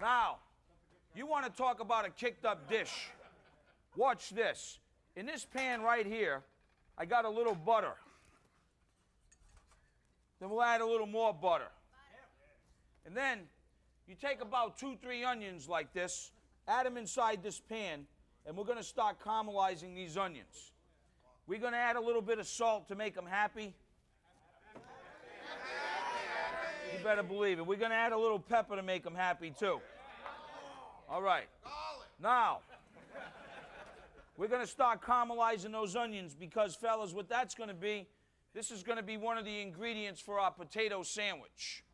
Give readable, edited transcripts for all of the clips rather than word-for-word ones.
Now, you want to talk about a kicked up dish. Watch this. In this pan right here, I got a little butter. Then we'll add a little more butter. And then you take about 2-3 onions like this, add them inside this pan, and we're going to start caramelizing these onions. We're going to add a little bit of salt to make them happy. You better believe it. We're going to add a little pepper to make them happy too. All right. Now, we're going to start caramelizing those onions because, fellas, what that's going to be, this is going to be one of the ingredients for our potato sandwich.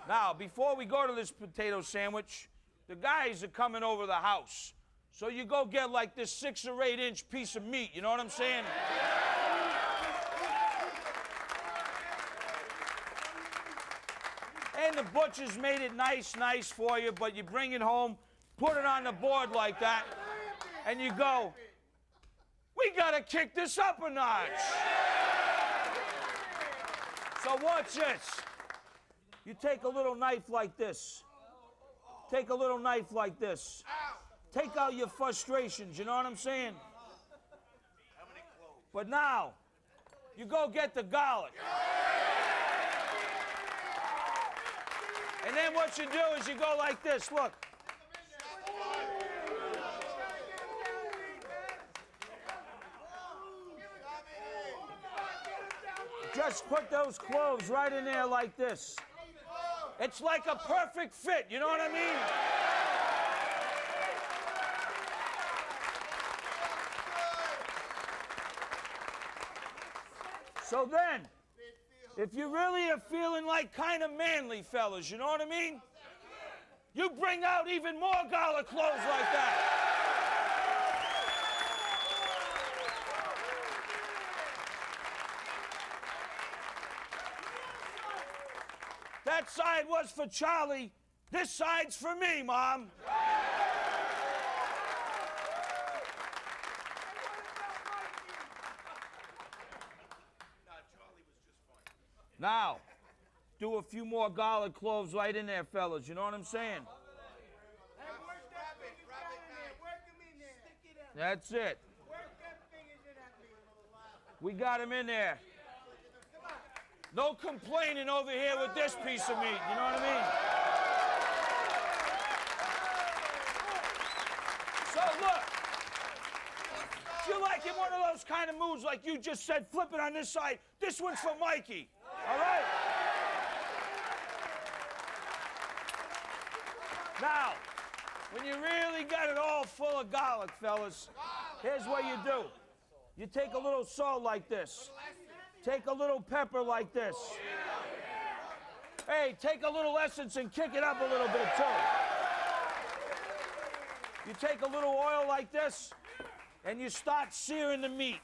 Now, before we go to this potato sandwich, the guys are coming over the house. So you go get like this 6 or 8 inch piece of meat, you know what I'm saying? And the butcher's made it nice for you, but you bring it home, put it on the board like that, and you go, we gotta kick this up a notch. So watch this. You take a little knife like this. Take a little knife like this. Take out your frustrations, you know what I'm saying? But now, you go get the garlic. And then what you do is you go like this, look. Just put those cloves right in there like this. It's like a perfect fit, you know what I mean? So then, if you really are feeling like kind of manly, fellas, you know what I mean? You bring out even more garlic cloves like that. That side was for Charlie. This side's for me, Mom. Now, do a few more garlic cloves right in there, fellas. You know what I'm saying? That's it. We got him in there. No complaining over here with this piece of meat. You know what I mean? So look, if you're like in one of those kind of moods like you just said, flip it on this side. This one's for Mikey. All right? Now, when you really got it all full of garlic, fellas, here's what you do. You take a little salt like this. Take a little pepper like this. Hey, take a little essence and kick it up a little bit, too. You take a little oil like this, and you start searing the meat.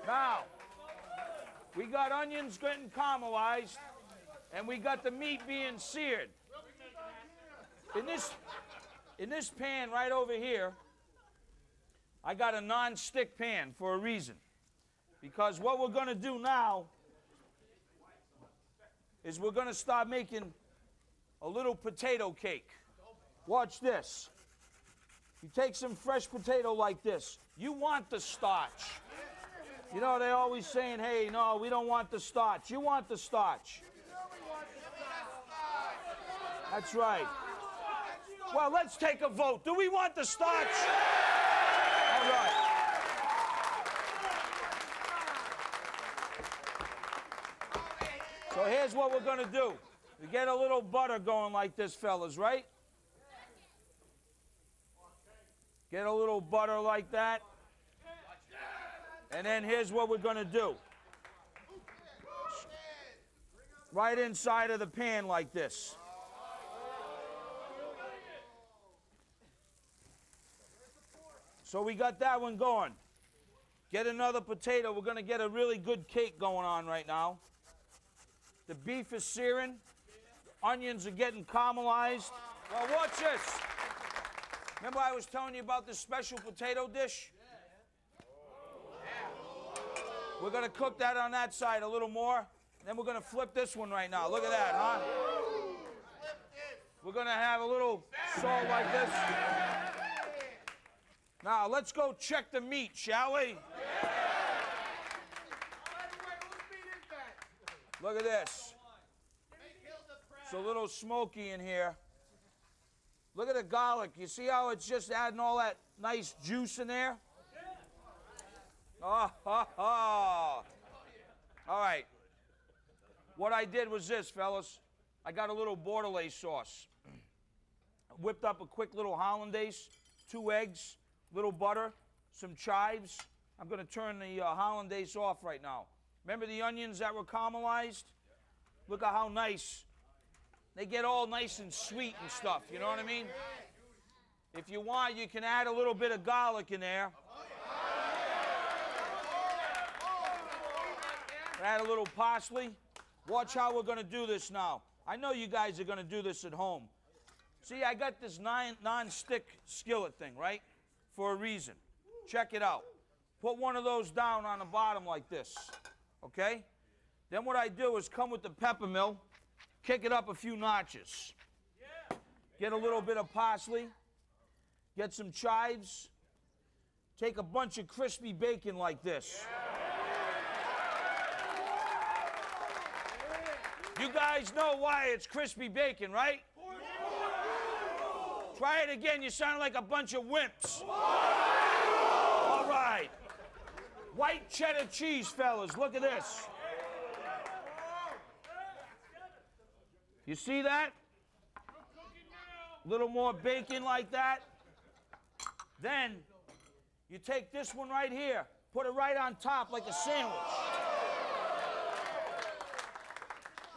Now, we got onions getting caramelized, and we got the meat being seared. In this pan right over here, I got a non-stick pan for a reason. Because what we're going to do now is we're going to start making a little potato cake. Watch this. You take some fresh potato like this. You want the starch. You know, they're always saying, hey, no, we don't want the starch. You want the starch. That's right. Well, let's take a vote. Do we want the starch? All right. So here's what we're going to do. We get a little butter going like this, fellas, right? Get a little butter like that. And then here's what we're going to do. Right inside of the pan like this. So we got that one going. Get another potato. We're going to get a really good cake going on right now. The beef is searing. The onions are getting caramelized. Well, watch this. Remember I was telling you about this special potato dish? We're going to cook that on that side a little more. Then we're going to flip this one right now. Look at that, huh? We're going to have a little salt like this. Now, let's go check the meat, shall we? Look at this. It's a little smoky in here. Look at the garlic. You see how it's just adding all that nice juice in there? Oh, ha, ha. All right. What I did was this, fellas. I got a little Bordelaise sauce. Whipped up a quick little hollandaise, 2 eggs, little butter, some chives. I'm going to turn the hollandaise off right now. Remember the onions that were caramelized? Look at how nice. They get all nice and sweet and stuff, you know what I mean? If you want, you can add a little bit of garlic in there. Add a little parsley. Watch how we're going to do this now. I know you guys are going to do this at home. See, I got this non-stick skillet thing, right? For a reason. Check it out. Put one of those down on the bottom like this, okay? Then what I do is come with the pepper mill, kick it up a few notches. Get a little bit of parsley, get some chives, take a bunch of crispy bacon like this. You guys know why it's crispy bacon, right? Try it again, you sound like a bunch of wimps. All right. White cheddar cheese, fellas, look at this. You see that? A little more bacon like that. Then, you take this one right here, put it right on top like a sandwich.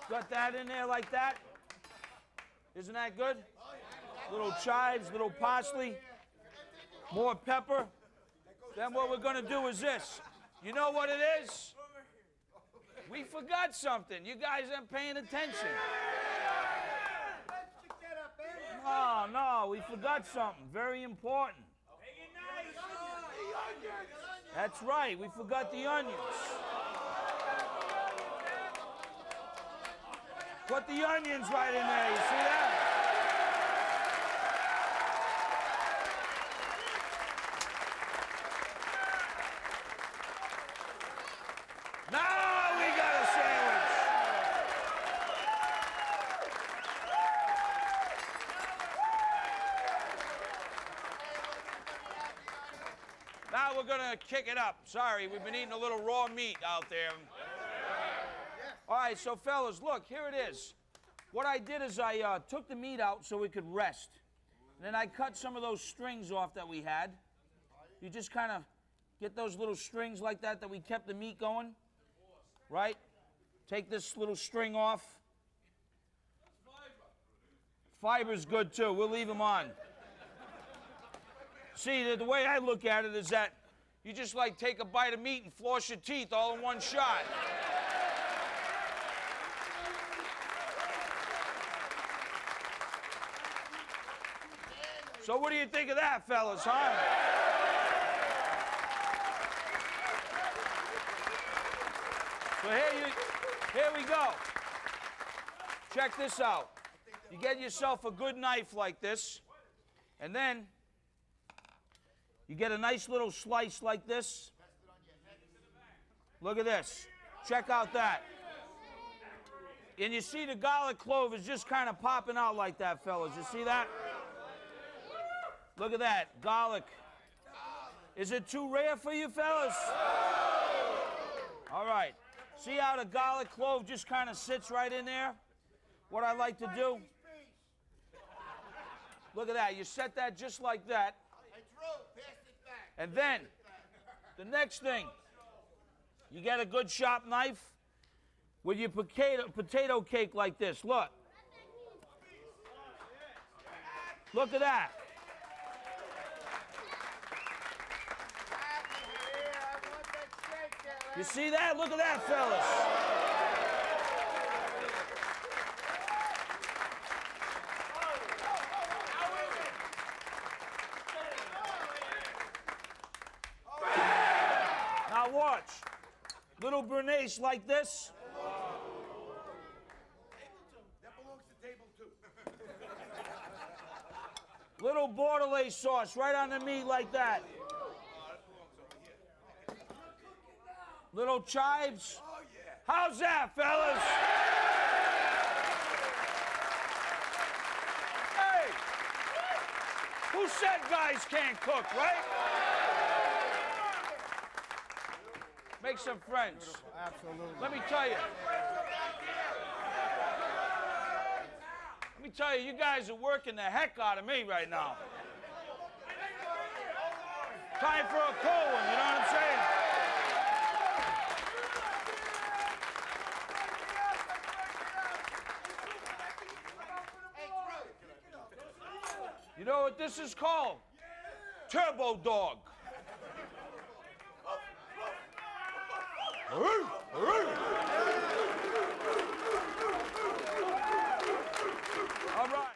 Got that in there like that? Isn't that good? Little chives, little parsley, more pepper. Then what we're going to do is this. You know what it is? We forgot something. You guys aren't paying attention. No, we forgot something very important. That's right, we forgot the onions. Put the onions right in there, you see that? Now we got a sandwich. Now we're going to kick it up. Sorry, we've been eating a little raw meat out there. All right, so fellas, look, here it is. What I did is I took the meat out so we could rest. And then I cut some of those strings off that we had. You just kind of get those little strings like that we kept the meat going. Right? Take this little string off. Fiber's good too. We'll leave them on. See, the way I look at it is that you just like take a bite of meat and floss your teeth all in one shot. So what do you think of that, fellas, huh? So here we go. Check this out. You get yourself a good knife like this, and then you get a nice little slice like this. Look at this. Check out that. And you see the garlic clove is just kind of popping out like that, fellas. You see that? Look at that, garlic. Is it too rare for you, fellas? All right. See how the garlic clove just kind of sits right in there? What I like to do? Look at that. You set that just like that. And then, the next thing, you get a good sharp knife with your potato cake like this. Look. Look at that. You see that? Look at that, fellas. Now watch. Little Bordelaise like this. That belongs to table 2. Little Bordelaise sauce right on the meat like that. Little chives. How's that, fellas? Hey! Who said guys can't cook, right? Make some friends. Absolutely. Let me tell you. Let me tell you, you guys are working the heck out of me right now. Time for a cold one, you know what I'm saying? You know what this is called? Turbo dog.